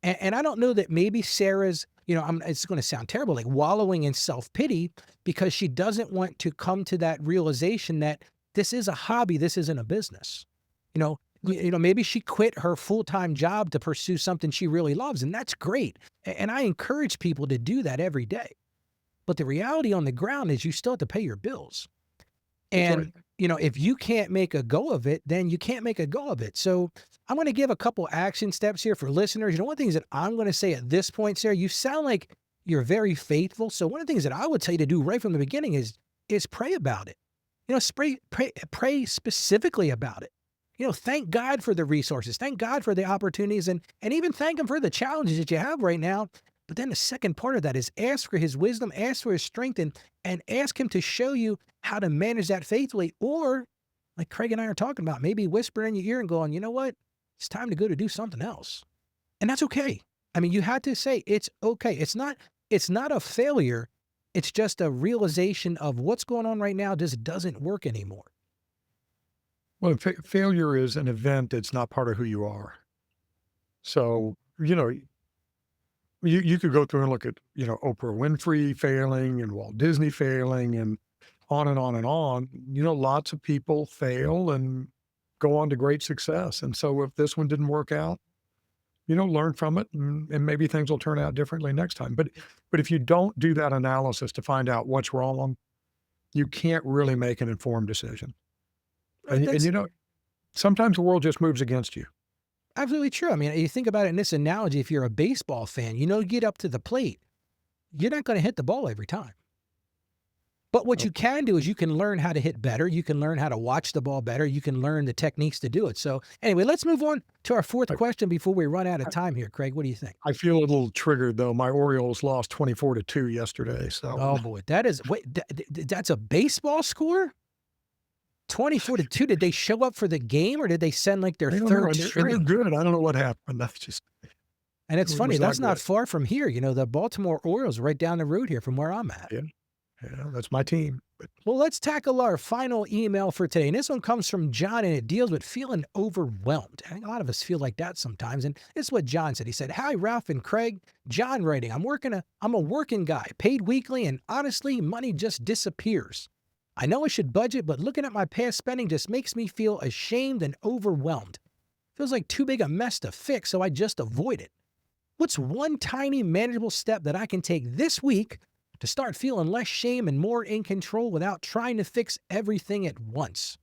And I don't know that maybe Sarah's, it's going to sound terrible, like wallowing in self pity because she doesn't want to come to that realization that this is a hobby, this isn't a business. Maybe she quit her full time job to pursue something she really loves, and that's great. And I encourage people to do that every day. But the reality on the ground is you still have to pay your bills. That's right. And, if you can't make a go of it, then you can't make a go of it. So I'm going to give a couple action steps here for listeners. One of the things that I'm going to say at this point, Sarah, you sound like you're very faithful. So one of the things that I would tell you to do right from the beginning is pray about it. Pray specifically about it. Thank God for the resources. Thank God for the opportunities and even thank him for the challenges that you have right now. But then the second part of that is ask for his wisdom, ask for his strength, and ask him to show you how to manage that faithfully. Or, like Craig and I are talking about, maybe whisper in your ear and going, you know what? It's time to go to do something else. And that's okay. I mean, you had to say it's okay. It's not a failure. It's just a realization of what's going on right now just doesn't work anymore. Well, failure is an event that's not part of who you are. So, you could go through and look at, Oprah Winfrey failing and Walt Disney failing and on and on and on. Lots of people fail and go on to great success. And so if this one didn't work out, learn from it and maybe things will turn out differently next time. But if you don't do that analysis to find out what's wrong, you can't really make an informed decision. And That's sometimes the world just moves against you. absolutely true. I mean, you think about it in this analogy, if you're a baseball fan, you get up to the plate, you're not going to hit the ball every time. But what Oh, you can do is you can learn how to hit better. You can learn how to watch the ball better. You can learn the techniques to do it. So anyway, let's move on to our fourth I, question before we run out of I time here. Craig, what do you think? I feel a little triggered though. My Orioles lost 24-2 yesterday. So Oh boy, that is wait, that's a baseball score? 24-2. Did they show up for the game or did they send like their I don't know. third And they're string? good. I don't know what happened. That's just, And it's it funny, was not that's not good. far from here. The Baltimore Orioles are right down the road here from where I'm at. Yeah. Yeah. That's my team. But Well, let's tackle our final email for today. And this one comes from John, and it deals with feeling overwhelmed. I think a lot of us feel like that sometimes. And this is what John said. He said, "Hi, Ralph and Craig. John writing. I'm a working guy, paid weekly, and honestly, money just disappears. I know I should budget, but looking at my past spending just makes me feel ashamed and overwhelmed. Feels like too big a mess to fix, so I just avoid it. What's one tiny manageable step that I can take this week to start feeling less shame and more in control without trying to fix everything at once?"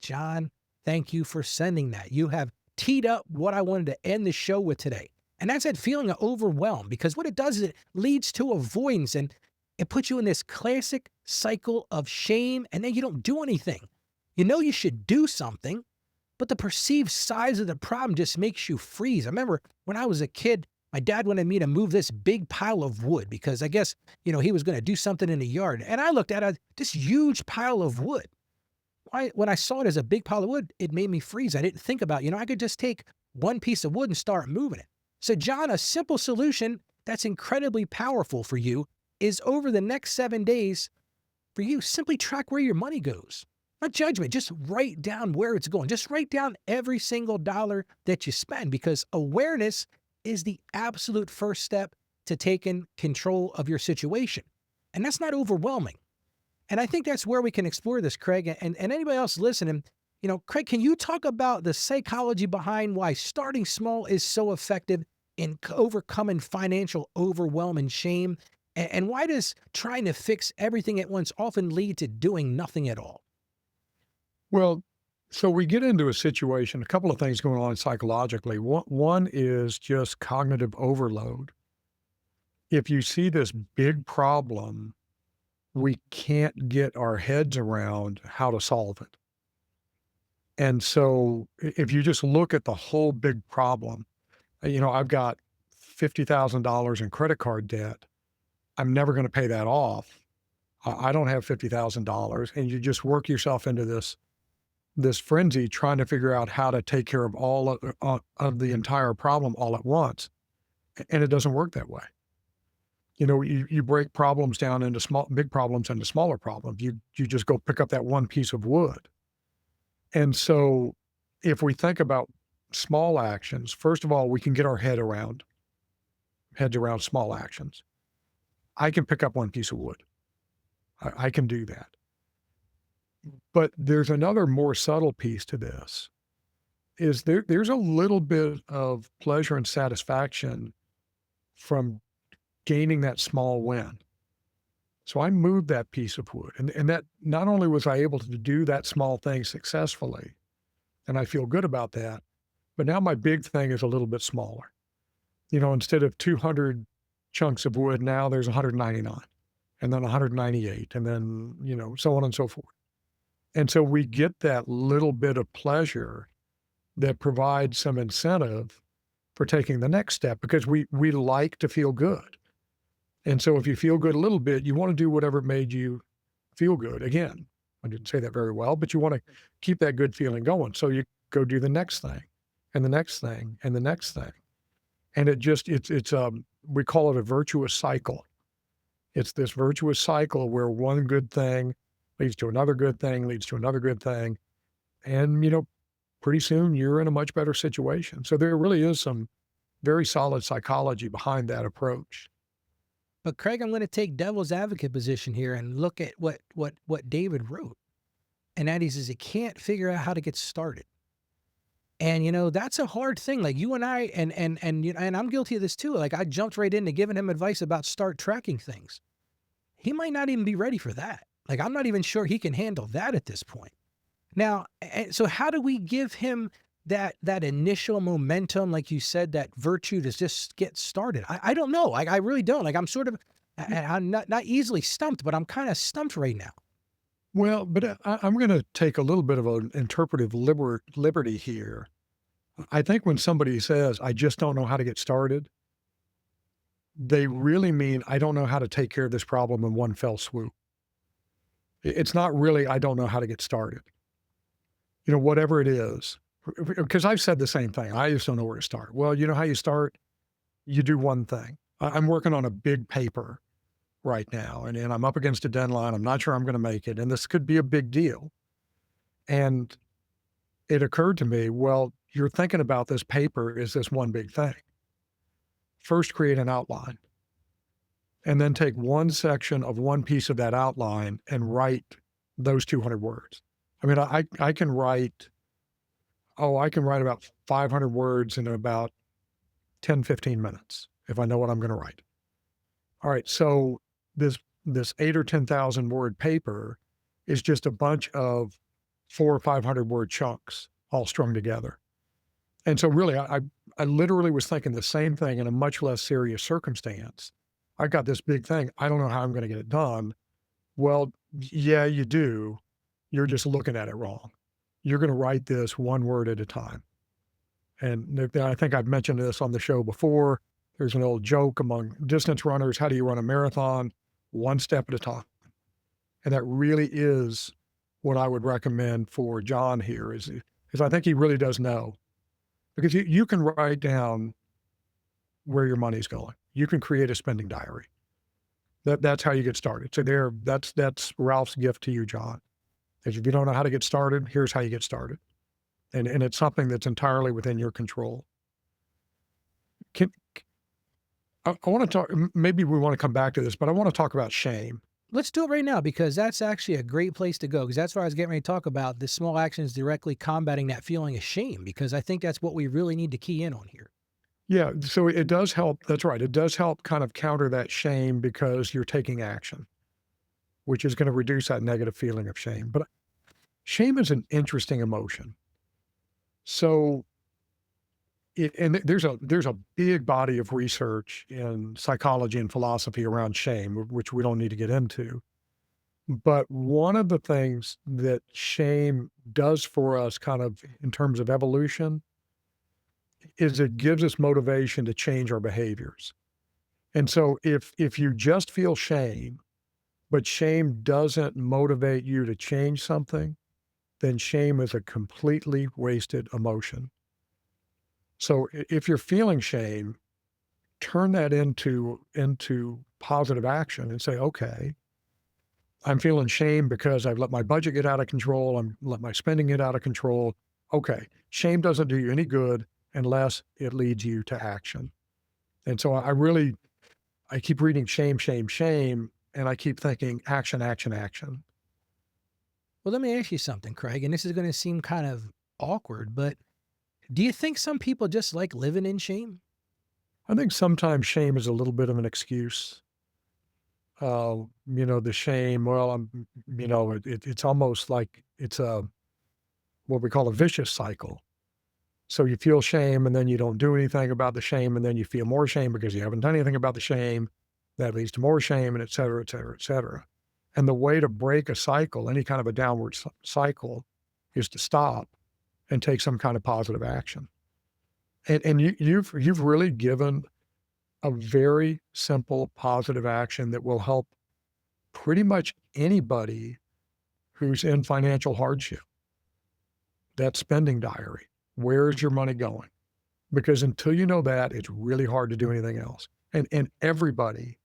John, thank you for sending that. You have teed up what I wanted to end the show with today. And that's that feeling of overwhelmed, because what it does is it leads to avoidance and it puts you in this classic cycle of shame, and then you don't do anything. You should do something, but the perceived size of the problem just makes you freeze. I remember when I was a kid, my dad wanted me to move this big pile of wood because I guess, he was going to do something in the yard. And I looked at this huge pile of wood. When I saw it as a big pile of wood, it made me freeze. I didn't think about, I could just take one piece of wood and start moving it. So, John, a simple solution that's incredibly powerful for you is over the next 7 days for you, simply track where your money goes. Not judgment, just write down where it's going. Just write down every single dollar that you spend, because awareness is the absolute first step to taking control of your situation. And that's not overwhelming. And I think that's where we can explore this, Craig, and anybody else listening. Craig, can you talk about the psychology behind why starting small is so effective in overcoming financial overwhelm and shame? And why does trying to fix everything at once often lead to doing nothing at all? well, so we get into a situation, a couple of things going on psychologically. One is just cognitive overload. If you see this big problem, we can't get our heads around how to solve it. And so if you just look at the whole big problem, I've got $50,000 in credit card debt. I'm never going to pay that off. I don't have $50,000. And you just work yourself into this this frenzy trying to figure out how to take care of all of the entire problem all at once. And it doesn't work that way. You break problems down into big problems into smaller problems. You just go pick up that one piece of wood. And so if we think about small actions, first of all, we can get our heads around small actions. I can pick up one piece of wood. I can do that. But there's another more subtle piece to this is there's a little bit of pleasure and satisfaction from gaining that small win. So I moved that piece of wood and that not only was I able to do that small thing successfully, and I feel good about that, but now my big thing is a little bit smaller. Instead of 200 chunks of wood, now there's 199 and then 198 and then, so on and so forth. And so we get that little bit of pleasure that provides some incentive for taking the next step because we like to feel good. And so if you feel good a little bit, you want to do whatever made you feel good. Again, I didn't say that very well, but you want to keep that good feeling going. So you go do the next thing and the next thing and the next thing. And we call it a virtuous cycle. It's this virtuous cycle where one good thing leads to another good thing, leads to another good thing. And, pretty soon you're in a much better situation. So there really is some very solid psychology behind that approach. But Craig, I'm going to take devil's advocate position here and look at what David wrote. And that is he can't figure out how to get started. And that's a hard thing. Like you and I, and I'm guilty of this too. Like I jumped right into giving him advice about start tracking things. He might not even be ready for that. Like I'm not even sure he can handle that at this point. Now, so how do we give him that initial momentum, like you said, that virtue to just get started? I don't know. I really don't. Like I'm sort of, I'm not easily stumped, but I'm kind of stumped right now. Well, but I'm going to take a little bit of an interpretive liberty here. I think when somebody says, I just don't know how to get started, they really mean, I don't know how to take care of this problem in one fell swoop. It's not really, I don't know how to get started. Whatever it is, because I've said the same thing. I just don't know where to start. Well, you know how you start? You do one thing. I'm working on a big paper right now, and I'm up against a deadline. I'm not sure I'm going to make it, and this could be a big deal. And it occurred to me, well, you're thinking about this paper is this one big thing. First, create an outline, and then take one section of one piece of that outline and write those 200 words. I mean, I can write about 500 words in about 10, 15 minutes if I know what I'm going to write. All right, so this 8 or 10,000 word paper is just a bunch of 400 or 500 word chunks all strung together. And so really, I literally was thinking the same thing in a much less serious circumstance. I got this big thing. I don't know how I'm going to get it done. Well, yeah, you do. You're just looking at it wrong. You're going to write this one word at a time. And I think I've mentioned this on the show before. There's an old joke among distance runners. How do you run a marathon? One step at a time. And that really is what I would recommend for John here is I think he really does know. Because you can write down where your money's going. You can create a spending diary. That's how you get started. So that's Ralph's gift to you, John. If you don't know how to get started, here's how you get started. And it's something that's entirely within your control. I want to talk, maybe we want to come back to this, but I want to talk about shame. Let's do it right now because that's actually a great place to go because that's what I was getting ready to talk about. The small actions directly combating that feeling of shame because I think that's what we really need to key in on here. Yeah, so it does help. That's right. It does help kind of counter that shame because you're taking action, which is going to reduce that negative feeling of shame. But shame is an interesting emotion. So there's a big body of research in psychology and philosophy around shame, which we don't need to get into. But one of the things that shame does for us kind of in terms of evolution is it gives us motivation to change our behaviors. And so if you just feel shame, but shame doesn't motivate you to change something, then shame is a completely wasted emotion. So if you're feeling shame, turn that into positive action and say, okay, I'm feeling shame because I've let my budget get out of control. I'm let my spending get out of control. Okay, shame doesn't do you any good unless it leads you to action. And so I keep reading shame, shame, shame, and I keep thinking action, action, action. Well, let me ask you something, Craig, and this is going to seem kind of awkward, but do you think some people just like living in shame? I think sometimes shame is a little bit of an excuse. The shame, well, it's almost like it's a what we call a vicious cycle. So you feel shame and then you don't do anything about the shame, and then you feel more shame because you haven't done anything about the shame. That leads to more shame, and et cetera, et cetera, et cetera. And the way to break a cycle, any kind of a downward cycle, is to stop and take some kind of positive action. And you've really given a very simple positive action that will help pretty much anybody who's in financial hardship. That spending diary. Where's your money going? Because until you know that, it's really hard to do anything else. And everybody,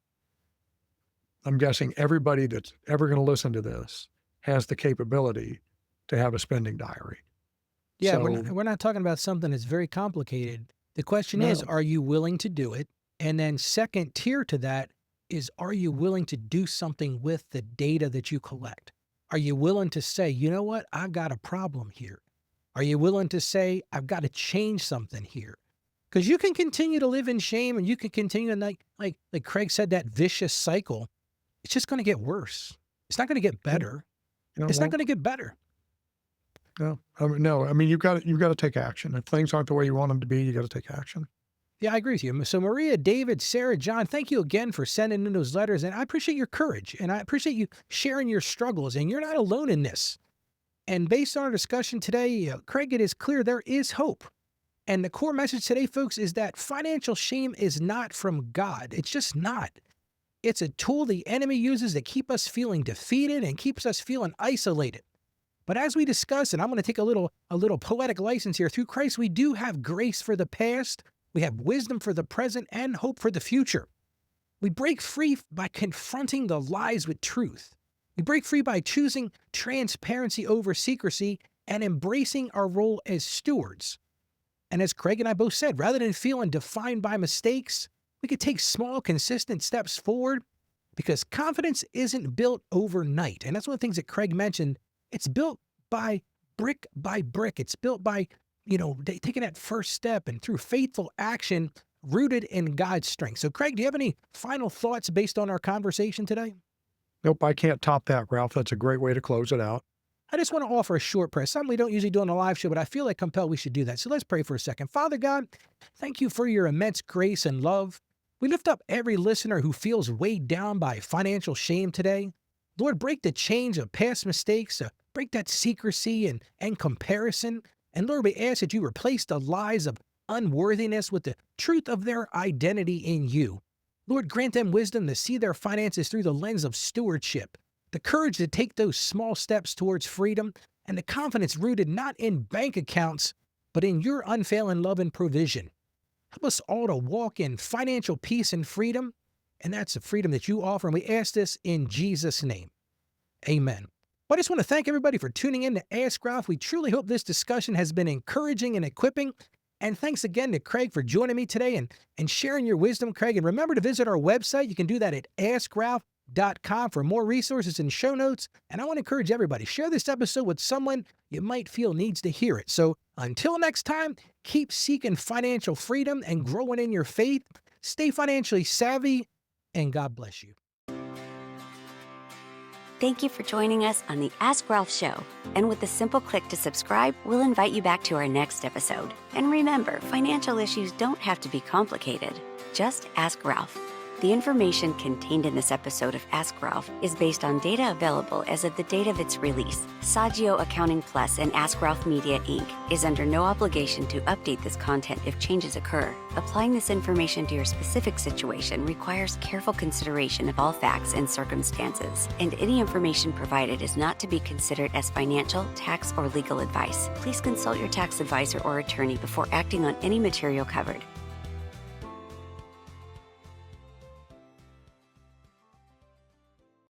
I'm guessing everybody that's ever going to listen to this has the capability to have a spending diary. Yeah, So we're not talking about something that's very complicated. The question is, no, are you willing to do it? And then second tier to that is, are you willing to do something with the data that you collect? Are you willing to say, you know what, I got a problem here? Are you willing to say, I've got to change something here? Because you can continue to live in shame and you can continue in like Craig said, that vicious cycle. It's just going to get worse. It's not going to get yeah, better. It's not well, going to get better. no, no. I mean, you've got to take action. If things aren't the way you want them to be, you got to take action. Yeah, I agree with you. So Maria, David, Sarah, John, thank you again for sending in those letters. And I appreciate your courage and I appreciate you sharing your struggles. And you're not alone in this. And based on our discussion today, Craig, it is clear there is hope. And the core message today, folks, is that financial shame is not from God. It's just not. It's a tool the enemy uses to keep us feeling defeated and keeps us feeling isolated. But as we discuss, and I'm going to take a little poetic license here, through Christ, we do have grace for the past, we have wisdom for the present, and hope for the future. We break free by confronting the lies with truth. We break free by choosing transparency over secrecy and embracing our role as stewards. And as Craig and I both said, rather than feeling defined by mistakes, we could take small, consistent steps forward, because confidence isn't built overnight. And that's one of the things that Craig mentioned. It's built by brick. It's built by, taking that first step and through faithful action rooted in God's strength. So Craig, do you have any final thoughts based on our conversation today? Nope, I can't top that, Ralph. That's a great way to close it out. I just want to offer a short prayer. Something we don't usually do on a live show, but I feel like compelled we should do that. So let's pray for a second. Father God, thank you for your immense grace and love. We lift up every listener who feels weighed down by financial shame today. Lord, break the chains of past mistakes, break that secrecy and comparison. And Lord, we ask that you replace the lies of unworthiness with the truth of their identity in you. Lord, grant them wisdom to see their finances through the lens of stewardship, the courage to take those small steps towards freedom, and the confidence rooted not in bank accounts, but in your unfailing love and provision. Help us all to walk in financial peace and freedom, and that's the freedom that you offer. And we ask this in Jesus' name. Amen. Well, I just want to thank everybody for tuning in to Ask Ralph. We truly hope this discussion has been encouraging and equipping. And thanks again to Craig for joining me today and sharing your wisdom, Craig. And remember to visit our website. You can do that at askralph.com for more resources and show notes. And I want to encourage everybody, share this episode with someone you might feel needs to hear it. So until next time, keep seeking financial freedom and growing in your faith. Stay financially savvy, and God bless you. Thank you for joining us on the Ask Ralph Show. And with a simple click to subscribe, we'll invite you back to our next episode. And remember, financial issues don't have to be complicated. Just ask Ralph. The information contained in this episode of Ask Ralph is based on data available as of the date of its release. Saggio Accounting Plus and Ask Ralph Media Inc. is under no obligation to update this content if changes occur. Applying this information to your specific situation requires careful consideration of all facts and circumstances, and any information provided is not to be considered as financial, tax, or legal advice. Please consult your tax advisor or attorney before acting on any material covered.